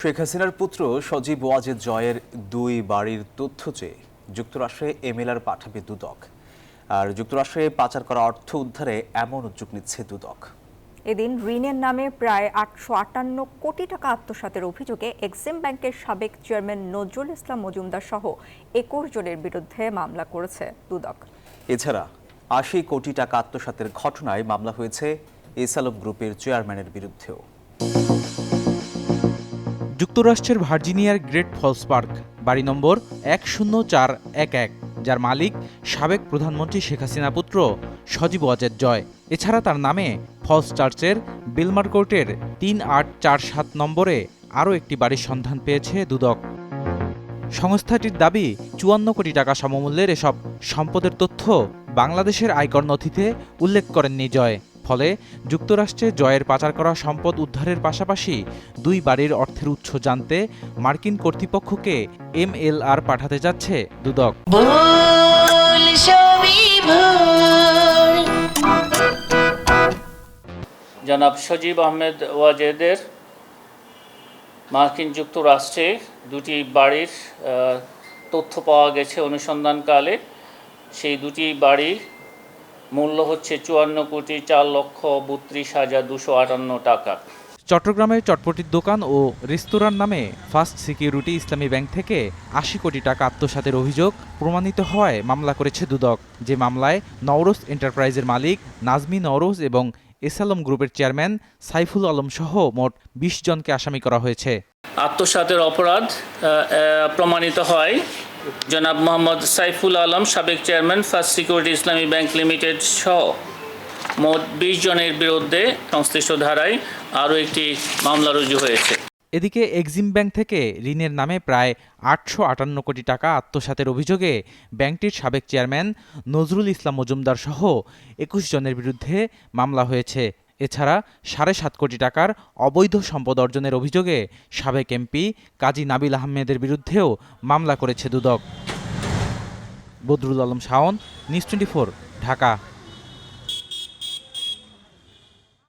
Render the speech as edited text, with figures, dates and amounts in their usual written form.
শেখ হাসিনার পুত্র সজীব ওয়াজেদ জয়ের দুই বাড়ির তথ্য চেয়ে যুক্তরাষ্ট্রে এমএলআর পাঠাবে দুদক। আর যুক্তরাষ্ট্রে পাচার করা অর্থ উদ্ধারে এমন উদ্যোগ নিচ্ছে দুদক। এদিন ঋণের নামে প্রায় 858 কোটি টাকা আত্মসাতের অভিযোগে এক্সিম ব্যাংকের সাবেক চেয়ারম্যান নজরুল ইসলাম মজুমদার সহ 21 জনের বিরুদ্ধে মামলা করেছে দুদক। এছাড়া 80 কোটি টাকা আত্মসাতের ঘটনায় মামলা হয়েছে এসালম গ্রুপের চেয়ারম্যানের বিরুদ্ধেও। যুক্তরাষ্ট্রের ভার্জিনিয়ার গ্রেট ফলস পার্ক, বাড়ি নম্বর 10411, যার মালিক সাবেক প্রধানমন্ত্রী শেখ হাসিনা পুত্র সজীব ওয়াজেদ জয়। এছাড়া তার নামে ফলস চার্চের বিলমার কোর্টের 3847 নম্বরে আরও একটি বাড়ির সন্ধান পেয়েছে দুদক। সংস্থাটির দাবি 54 কোটি টাকা সমমূল্যের এসব সম্পদের তথ্য বাংলাদেশের আয়কর নথিতে উল্লেখ করেননি জয়। ফলে যুক্তরাষ্ট্রে জয়ের পাচার করা সম্পদ উদ্ধারের পাশাপাশি দুই বাড়ির অর্থের উৎস জানতে মার্কিন কর্তৃপক্ষকে এমএলআর পাঠাতে যাচ্ছে দুদক। জনাব সজীব আহমেদ ওয়াজেদের মার্কিন যুক্তরাষ্ট্রে দুটি বাড়ির তথ্য পাওয়া গেছে অনুসন্ধানকালে। সেই দুটি বাড়ির মূল্য হচ্ছে 54,04,32,258 টাকা। চট্টগ্রামের চটপটির দোকান ও রেস্তোরাঁর নামে ফার্স্ট সিকিউরিটি ইসলামী ব্যাংক থেকে 80 কোটি টাকা আত্মসাতের অভিযোগ প্রমাণিত হওয়ায় মামলা করেছে দুদক। যে মামলায় নওরোজ এন্টারপ্রাইজের মালিক নাজমি নওরোজ এবং এসালম গ্রুপের চেয়ারম্যান সাইফুল আলম সহ মোট 20 জনকে আসামি করা হয়েছে। আত্মসাতের অপরাধ প্রমাণিত হয় জনাব মোহাম্মদ সাইফুল আলম, সাবেক চেয়ারম্যান ফার্স্ট সিকিউরিটি ইসলামী ব্যাংক লিমিটেড সহ মোট 20 জনের বিরুদ্ধে সংশ্লিষ্ট ধারায় আরও একটি মামলা রুজু হয়েছে। এদিকে এক্সিম ব্যাংক থেকে ঋণের নামে প্রায় 858 কোটি টাকা আত্মসাতের অভিযোগে ব্যাংকটির সাবেক চেয়ারম্যান নজরুল ইসলাম মজুমদার সহ 21 জনের বিরুদ্ধে মামলা হয়েছে। এছাড়া 7.5 কোটি টাকার অবৈধ সম্পদ অর্জনের অভিযোগে সাবেক এমপি কাজী নাবিল আহমেদের বিরুদ্ধেও মামলা করেছে দুদক। বদরুল আলম শাওন, নিউজ 24, ঢাকা।